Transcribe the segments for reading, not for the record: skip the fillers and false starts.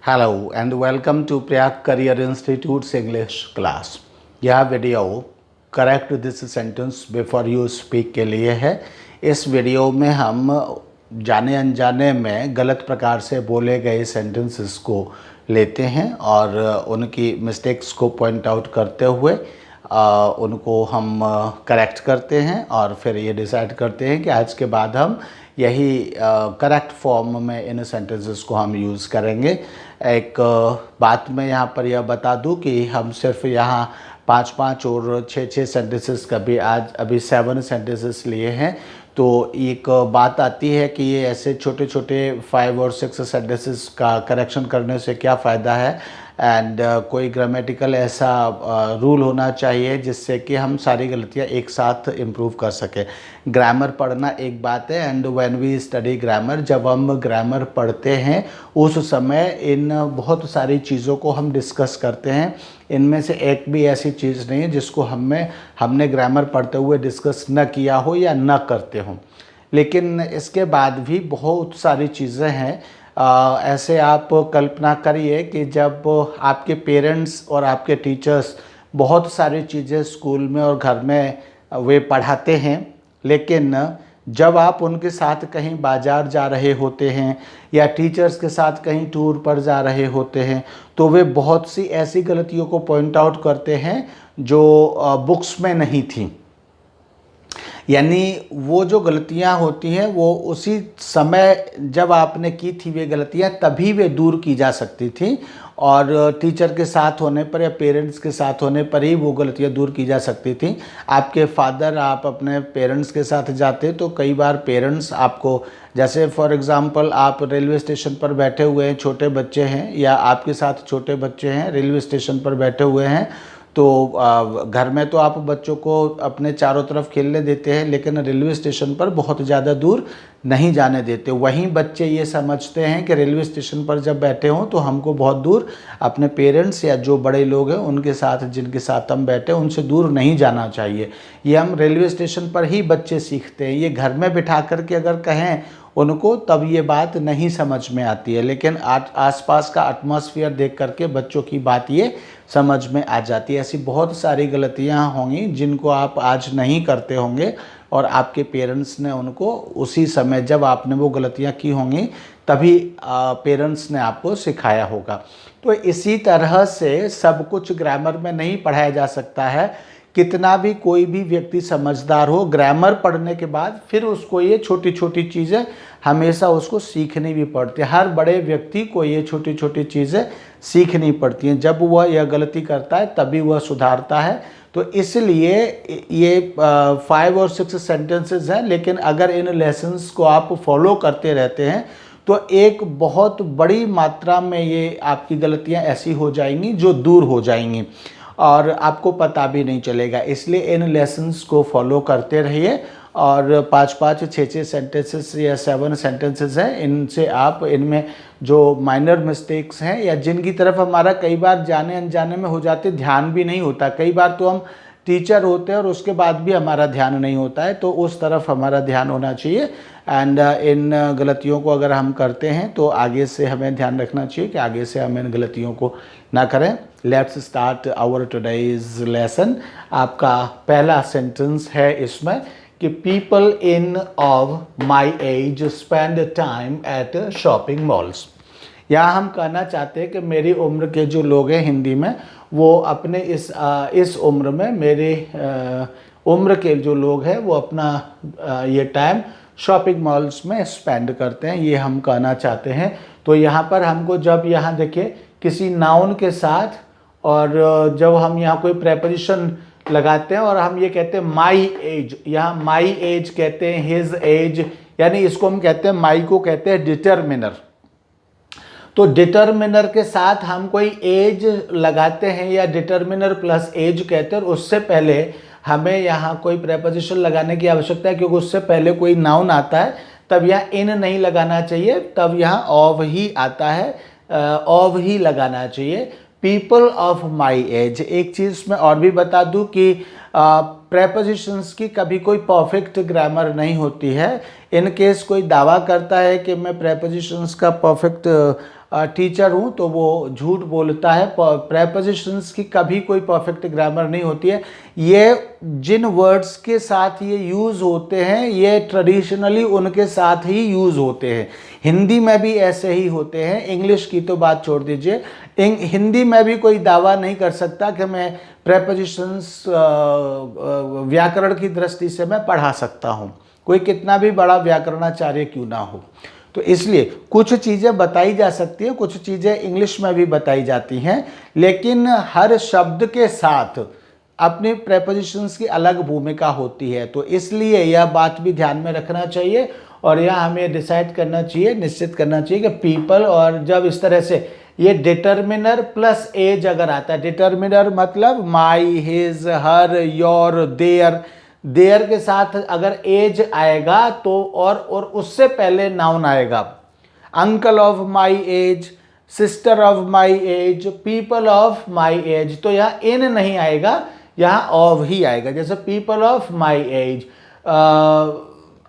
Hello and welcome to Prayag Career Institute's English class. यह video correct this sentence before you speak के लिए है। इस video में हम जाने अनजाने में गलत प्रकार से बोले गए सेंटेंसेस को लेते हैं और उनकी मिस्टेक्स को पॉइंट आउट करते हुए उनको हम करेक्ट करते हैं और फिर ये डिसाइड करते हैं कि आज के बाद हम यही करेक्ट फॉर्म में इन सेंटेंसेस को हम यूज़ करेंगे। एक बात मैं यहाँ पर यह बता दूँ कि हम सिर्फ यहाँ 5 और 6 सेंटेंसेस कभी आज अभी 7 सेंटेंसेस लिए हैं। तो एक बात आती है कि ये ऐसे छोटे छोटे 5 और 6 सेंटेंसेस का करेक्शन करने से क्या फ़ायदा है एंड कोई ग्रामेटिकल ऐसा रूल होना चाहिए जिससे कि हम सारी गलतियाँ एक साथ इम्प्रूव कर सकें। ग्रामर पढ़ना एक बात है and when we study grammar, जब हम ग्रामर पढ़ते हैं उस समय इन बहुत सारी चीज़ों को हम डिस्कस करते हैं। इनमें से एक भी ऐसी चीज़ नहीं है जिसको हमने ग्रामर पढ़ते हुए डिस्कस न किया हो या न करते हो। लेकिन इसके बाद भी बहुत सारी चीज़ें हैं। ऐसे आप कल्पना करिए कि जब आपके पेरेंट्स और आपके टीचर्स बहुत सारी चीज़ें स्कूल में और घर में वे पढ़ाते हैं, लेकिन जब आप उनके साथ कहीं बाज़ार जा रहे होते हैं या टीचर्स के साथ कहीं टूर पर जा रहे होते हैं तो वे बहुत सी ऐसी गलतियों को पॉइंट आउट करते हैं जो बुक्स में नहीं थी। यानी वो जो गलतियां होती हैं वो उसी समय जब आपने की थी वे गलतियां तभी वे दूर की जा सकती थी और टीचर के साथ होने पर या पेरेंट्स के साथ होने पर ही वो गलतियां दूर की जा सकती थी। आपके फादर, आप अपने पेरेंट्स के साथ जाते तो कई बार पेरेंट्स आपको, जैसे फॉर एग्ज़ाम्पल आप रेलवे स्टेशन पर बैठे हुए हैं, छोटे बच्चे हैं या आपके साथ छोटे बच्चे हैं, रेलवे स्टेशन पर बैठे हुए हैं तो घर में तो आप बच्चों को अपने चारों तरफ खेलने देते हैं लेकिन रेलवे स्टेशन पर बहुत ज़्यादा दूर नहीं जाने देते। वहीं बच्चे ये समझते हैं कि रेलवे स्टेशन पर जब बैठे हों तो हमको बहुत दूर अपने पेरेंट्स या जो बड़े लोग हैं उनके साथ, जिनके साथ हम बैठे उनसे दूर नहीं जाना चाहिए। ये हम रेलवे स्टेशन पर ही बच्चे सीखते हैं। ये घर में बिठा करके अगर कहें उनको तब ये बात नहीं समझ में आती है, लेकिन आसपास का एटमॉस्फेयर देख करके बच्चों की बात ये समझ में आ जाती है। ऐसी बहुत सारी गलतियां होंगी जिनको आप आज नहीं करते होंगे और आपके पेरेंट्स ने उनको उसी समय जब आपने वो गलतियां की होंगी तभी पेरेंट्स ने आपको सिखाया होगा। तो इसी तरह से सब कुछ ग्रामर में नहीं पढ़ाया जा सकता है। कितना भी कोई भी व्यक्ति समझदार हो, ग्रामर पढ़ने के बाद फिर उसको ये छोटी छोटी चीज़ें हमेशा उसको सीखनी भी पड़ती है। हर बड़े व्यक्ति को ये छोटी छोटी चीज़ें सीखनी पड़ती हैं। जब वह यह गलती करता है तभी वह सुधारता है। तो इसलिए ये 5 और 6 सेंटेंसेस हैं, लेकिन अगर इन लेसन्स को आप फॉलो करते रहते हैं तो एक बहुत बड़ी मात्रा में ये आपकी गलतियाँ ऐसी हो जाएंगी जो दूर हो जाएंगी और आपको पता भी नहीं चलेगा। इसलिए इन लेसन्स को फॉलो करते रहिए और 5 6 सेंटेंसेस या 7 सेंटेंसेस हैं, इनसे आप इनमें जो माइनर मिस्टेक्स हैं या जिनकी तरफ हमारा कई बार जाने अनजाने में हो जाते ध्यान भी नहीं होता। कई बार तो हम टीचर होते हैं और उसके बाद भी हमारा ध्यान नहीं होता है, तो उस तरफ हमारा ध्यान होना चाहिए। एंड इन गलतियों को अगर हम करते हैं तो आगे से हमें ध्यान रखना चाहिए कि आगे से हम इन गलतियों को ना करें। Let's start our today's lesson. आपका पहला सेंटेंस है इसमें कि people in of my age spend time at shopping malls. यहाँ हम कहना चाहते हैं कि मेरी उम्र के जो लोग हैं, हिंदी में, वो अपने इस उम्र में, मेरे उम्र के जो लोग हैं वो अपना ये टाइम शॉपिंग मॉल्स में स्पेंड करते हैं, ये हम कहना चाहते हैं। तो यहाँ पर हमको जब यहाँ देखिए किसी नाउन के साथ और जब हम यहाँ कोई प्रेपोजिशन लगाते हैं और हम ये कहते हैं माई एज, यहाँ माई एज कहते हैं, हिज एज, यानी इसको हम कहते हैं, माई को कहते हैं डिटरमिनर। तो डिटरमिनर के साथ हम कोई एज लगाते हैं या डिटरमिनर प्लस एज कहते हैं और उससे पहले हमें यहाँ कोई प्रेपोजिशन लगाने की आवश्यकता है क्योंकि उससे पहले कोई नाउन आता है। तब यहाँ इन नहीं लगाना चाहिए, तब यहाँ ऑफ ही आता है, ऑफ ही लगाना चाहिए। People of my as. एक चीज़ मैं और भी बता दूं कि प्रेपोजिशंस की कभी कोई परफेक्ट ग्रामर नहीं होती है। इन केस कोई दावा करता है कि मैं प्रेपोजिशंस का परफेक्ट टीचर हूँ तो वो झूठ बोलता है। प्रेपोजिशंस की कभी कोई परफेक्ट ग्रामर नहीं होती है। ये जिन वर्ड्स के साथ ये यूज़ होते हैं ये ट्रेडिशनली उनके साथ ही यूज़ होते हैं। हिंदी में भी ऐसे ही होते हैं, इंग्लिश की तो बात छोड़ दीजिए। हिंदी में भी कोई दावा नहीं कर सकता कि मैं प्रेपोजिशंस व्याकरण की दृष्टि से मैं पढ़ा सकता हूँ, कोई कितना भी बड़ा व्याकरणाचार्य क्यों ना हो। तो इसलिए कुछ चीज़ें बताई जा सकती हैं, कुछ चीज़ें इंग्लिश में भी बताई जाती हैं, लेकिन हर शब्द के साथ अपनी प्रेपोजिशंस की अलग भूमिका होती है। तो इसलिए यह बात भी ध्यान में रखना चाहिए और यह हमें डिसाइड करना चाहिए, निश्चित करना चाहिए कि पीपल, और जब इस तरह से ये डिटर्मिनर प्लस एज अगर आता है, डिटर्मिनर मतलब my, his, her, your, their, their के साथ अगर एज आएगा तो और उससे पहले नाउन आएगा। Uncle of my as, sister of my as, people of my as, तो यहाँ इन नहीं आएगा, यहाँ ऑफ ही आएगा। जैसे people of my age,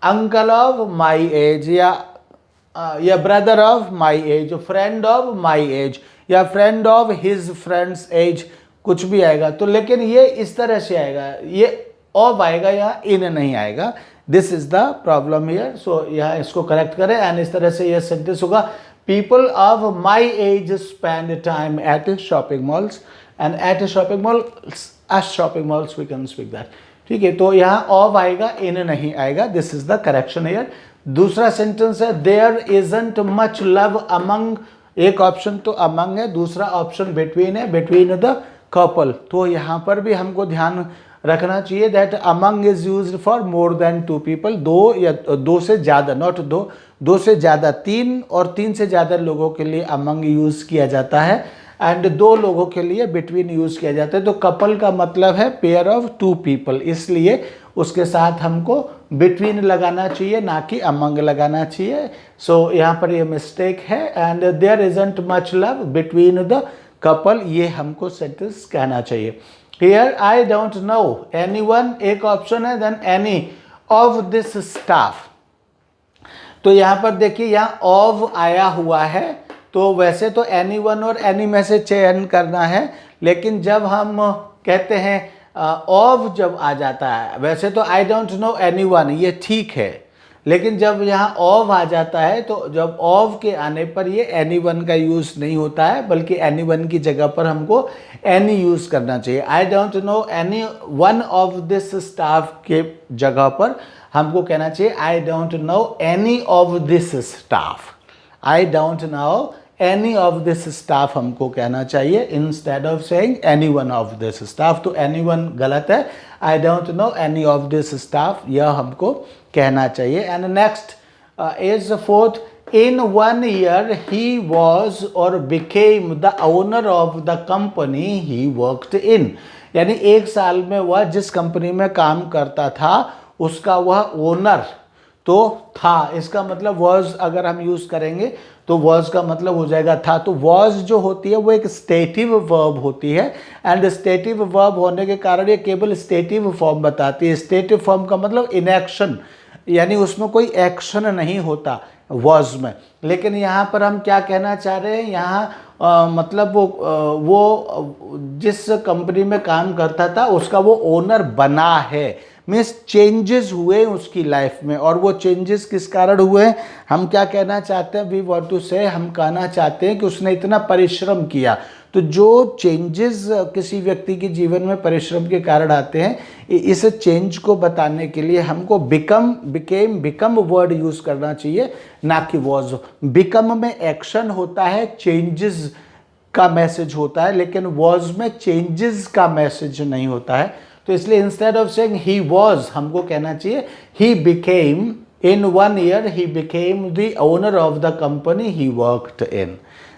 uncle of my age, या brother of my age, friend of my age, या friend of his friends age, कुछ भी आएगा। तो लेकिन ये इस तरह से आएगा, ये ऑफ आएगा, यहाँ इन नहीं आएगा। This is the problem here. So यहाँ इसको करेक्ट करें एंड इस तरह से यह सेंटेंस होगा, people of my age spend time at shopping malls, and at shopping malls, at shopping malls we can speak that. ठीक है, तो यहाँ ऑफ आएगा, इन नहीं आएगा। This is the correction here. दूसरा सेंटेंस है, there isn't much love among, एक ऑप्शन तो अमंग है, दूसरा ऑप्शन बिटवीन है, बिटवीन द कपल। तो यहाँ पर भी हमको ध्यान रखना चाहिए that among is used for more than two people, दो या दो से ज़्यादा, नॉट दो, दो से ज़्यादा, तीन और तीन से ज़्यादा लोगों के लिए अमंग यूज़ किया जाता है, एंड दो लोगों के लिए बिटवीन यूज़ किया जाता है। तो कपल का मतलब है पेयर ऑफ टू पीपल, इसलिए उसके साथ हमको बिटवीन लगाना चाहिए, ना कि अमंग लगाना चाहिए। सो यहाँ पर ये मिस्टेक है, and there isn't much love between the couple, ये हमको सेंटेंस कहना चाहिए। Here I don't know anyone, एक ऑप्शन है, than any of this staff. तो यहाँ पर देखिए, यहाँ ऑफ आया हुआ है, तो वैसे तो एनी वन और एनी में से चयन करना है, लेकिन जब हम कहते हैं ऑफ जब आ जाता है, वैसे तो आई डोंट नो एनी वन, ये ठीक है, लेकिन जब यहाँ ऑफ आ जाता है तो जब ऑफ के आने पर ये एनी वन का यूज़ नहीं होता है, बल्कि एनी वन की जगह पर हमको एनी यूज़ करना चाहिए। आई don't no any one of this staff के जगह पर हमको कहना चाहिए आई don't no any of this staff. I don't no any of this staff हमको कहना चाहिए, instead of saying any one of this staff. तो एनी वन गलत है, आई don't no any of this staff यह हमको कहना चाहिए। And next is fourth, in 1 year he was और became the owner of the company he worked in, यानी 1 साल में वह जिस कंपनी में काम करता था उसका वह ओनर तो था। इसका मतलब वॉज अगर हम यूज़ करेंगे तो वॉज का मतलब हो जाएगा था। तो वॉज जो होती है वो एक स्टेटिव वर्ब होती है, एंड स्टेटिव वर्ब होने के कारण ये केवल स्टेटिव फॉर्म बताती है। स्टेटिव फॉर्म का मतलब इनएक्शन, यानी उसमें कोई एक्शन नहीं होता वॉज में। लेकिन यहाँ पर हम क्या कहना चाह रहे हैं, यहाँ मतलब वो जिस कंपनी में काम करता था उसका वो ओनर बना है, मीन्स चेंजेस हुए उसकी लाइफ में। और वो चेंजेस किस कारण हुए, हम क्या कहना चाहते हैं, वी वांट टू से, हम कहना चाहते हैं कि उसने इतना परिश्रम किया। तो जो चेंजेस किसी व्यक्ति के जीवन में परिश्रम के कारण आते हैं, इस चेंज को बताने के लिए हमको become, became, become word use करना चाहिए, ना कि वॉज। बिकम में एक्शन होता है, चेंजेस का मैसेज होता है, लेकिन वॉज में चेंजेस का मैसेज नहीं होता है। तो इसलिए instead of saying he was हमको कहना चाहिए he became, in 1 year he became the owner of the company he worked in.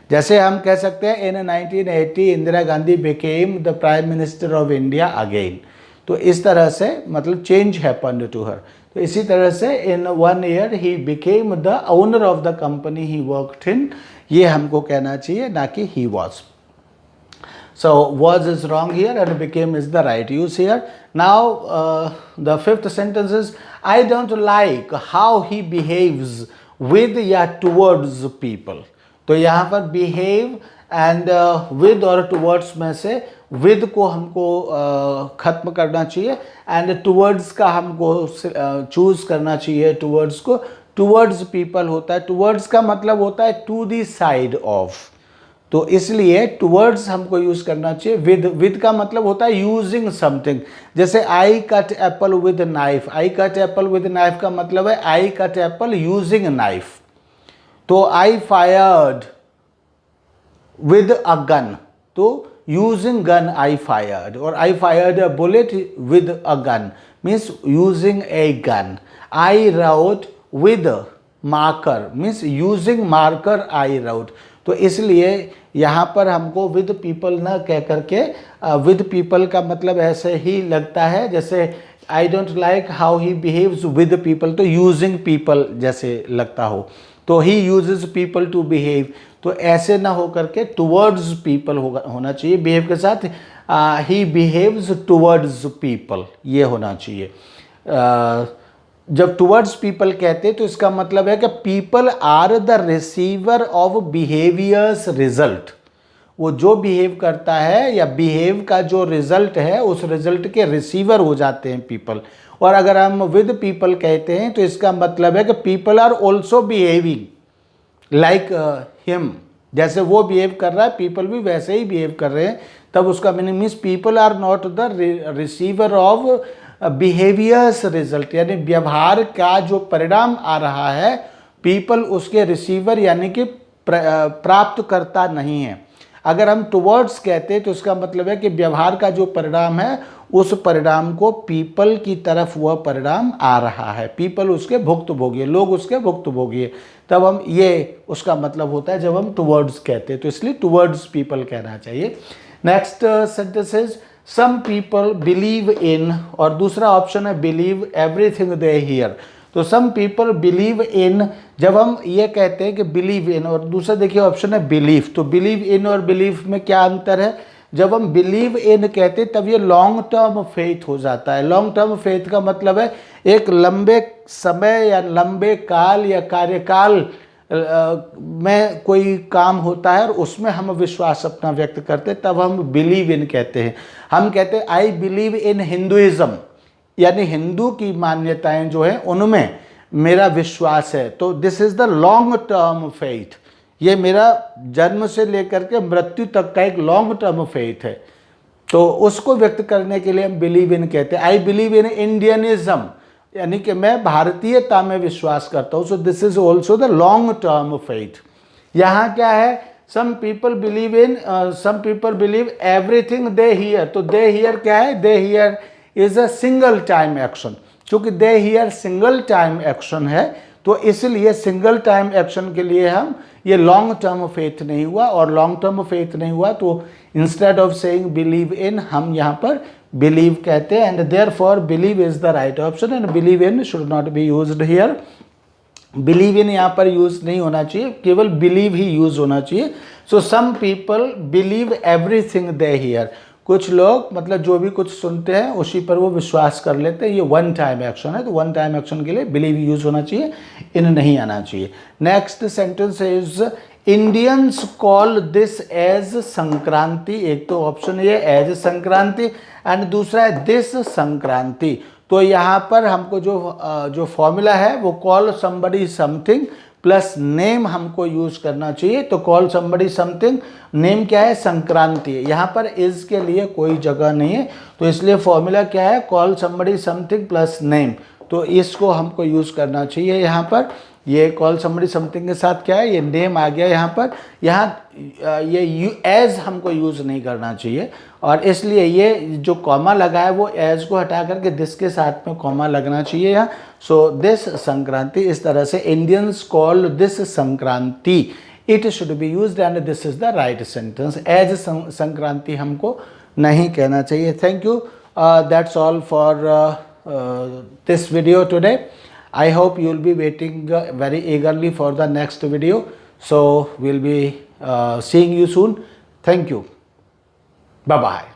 जैसे हम कह सकते हैं इन 1980 Indira Gandhi became the prime minister of India again. तो इस तरह से मतलब चेंज हैपेंड टू हर। तो इसी तरह से इन 1 year he became the owner of the company he worked in, ये हमको कहना चाहिए, ना कि he was. So was is wrong here and became is the right use here. Now the fifth sentence is I don't like how he behaves with या towards people. तो यहाँ पर behave and with और towards में से with को हमको ख़त्म करना चाहिए and towards का हमको choose करना चाहिए towards को. towards people होता है, towards का मतलब होता है to the side of, तो इसलिए towards हमको यूज करना चाहिए. with का मतलब होता है using something. जैसे I cut apple with knife, I cut apple with knife का मतलब है I cut apple using knife. तो I fired with a gun, तो using gun I fired, और I fired a bullet with a gun means using a gun. I wrote with marker means using marker I wrote. तो इसलिए यहाँ पर हमको with people ना कह करके विद पीपल का मतलब ऐसे ही लगता है जैसे I don't like how he behaves with people, तो यूजिंग पीपल जैसे लगता हो, तो he uses people to behave. तो ऐसे ना हो करके टुवर्ड्स पीपल होना चाहिए बिहेव के साथ. ही बिहेव्स टुवर्ड्स पीपल ये होना चाहिए. जब टुवर्ड्स पीपल कहते हैं तो इसका मतलब है कि people are the receiver of behaviours result. वो जो बिहेव करता है या बिहेव का जो रिजल्ट है उस रिजल्ट के रिसीवर हो जाते हैं पीपल. और अगर हम विद पीपल कहते हैं तो इसका मतलब है कि people are also behaving like him. जैसे वो बिहेव कर रहा है पीपल भी वैसे ही बिहेव कर रहे हैं, तब उसका meaning means people are not the receiver of behaviours result, यानी व्यवहार का जो परिणाम आ रहा है पीपल उसके रिसीवर यानी कि प्राप्त करता नहीं है. अगर हम टुवर्ड्स कहते हैं तो इसका मतलब है कि व्यवहार का जो परिणाम है उस परिणाम को पीपल की तरफ वह परिणाम आ रहा है, पीपल उसके भुक्तभोगी, लोग उसके भुक्तभोगी, तब हम ये उसका मतलब होता है जब हम टुवर्ड्स कहते हैं. तो इसलिए टुवर्ड्स पीपल कहना चाहिए. Next sentence is some people believe in, और दूसरा ऑप्शन है बिलीव एवरीथिंग दे हियर. तो सम पीपल बिलीव इन, जब हम ये कहते हैं कि बिलीव इन, और दूसरा देखिए ऑप्शन है बिलीफ. तो बिलीव इन और बिलीफ में क्या अंतर है? जब हम बिलीव इन कहते हैं तब ये लॉन्ग टर्म फेथ हो जाता है. लॉन्ग टर्म फेथ का मतलब है एक लंबे समय या लंबे काल या कार्यकाल में कोई काम होता है और उसमें हम विश्वास अपना व्यक्त करते हैं, तब हम बिलीव इन कहते हैं. हम कहते हैं आई बिलीव इन हिंदुइज्म, यानी हिंदू की मान्यताएं जो हैं उनमें मेरा विश्वास है. तो this is the long term faith, ये मेरा जन्म से लेकर के मृत्यु तक का एक लॉन्ग टर्म फेथ है. तो उसको व्यक्त करने के लिए हम बिलीव इन कहते हैं. आई बिलीव इन इंडियनिज्म, यानी कि मैं भारतीयता में विश्वास करता हूँ. So this is also the long term faith. यहाँ क्या है? Some people believe everything they hear. तो दे हियर क्या है? They hear is a single time action. क्योंकि they hear single time action है तो इसलिए सिंगल टाइम एक्शन के लिए हम ये लॉन्ग टर्म फेथ नहीं हुआ, और लॉन्ग टर्म फेथ नहीं हुआ तो instead of saying believe in हम यहाँ पर बिलीव कहते हैं. And therefore believe is the right option and believe in should not be used here. Believe in यहाँ पर यूज नहीं होना चाहिए, केवल बिलीव ही यूज होना चाहिए. So some people believe everything they hear. कुछ लोग मतलब जो भी कुछ सुनते हैं उसी पर वो विश्वास कर लेते हैं. ये वन टाइम एक्शन है, तो वन टाइम एक्शन के लिए बिलीव यूज होना चाहिए, इन नहीं आना चाहिए. Next sentence is Indians call this as Sankranti. एक तो ऑप्शन ये एज संक्रांति एंड दूसरा है दिस संक्रांति. तो यहाँ पर हमको जो फॉर्मूला है वो call somebody something plus name हमको यूज करना चाहिए. तो कॉल समबडी समथिंग, नेम क्या है? संक्रांति. यहाँ पर इज के लिए कोई जगह नहीं है, तो इसलिए फॉर्मूला क्या है? Call somebody something plus name. तो इसको हमको यूज करना चाहिए. यहाँ पर ये कॉल समबडी समथिंग के साथ क्या है? ये नेम आ गया यहाँ पर. यहाँ ये एज हमको यूज नहीं करना चाहिए, और इसलिए ये जो कॉमा लगा है वो एज को हटा करके दिस के साथ में कॉमा लगना चाहिए यहाँ. सो दिस संक्रांति, इस तरह से Indians call this Sankranti, it should be used and this is the right sentence. As Sankranti हमको नहीं कहना चाहिए. Thank you. That's all for this video today. I hope you will be waiting very eagerly for the next video. So we'll be seeing you soon. Thank you. Bye bye.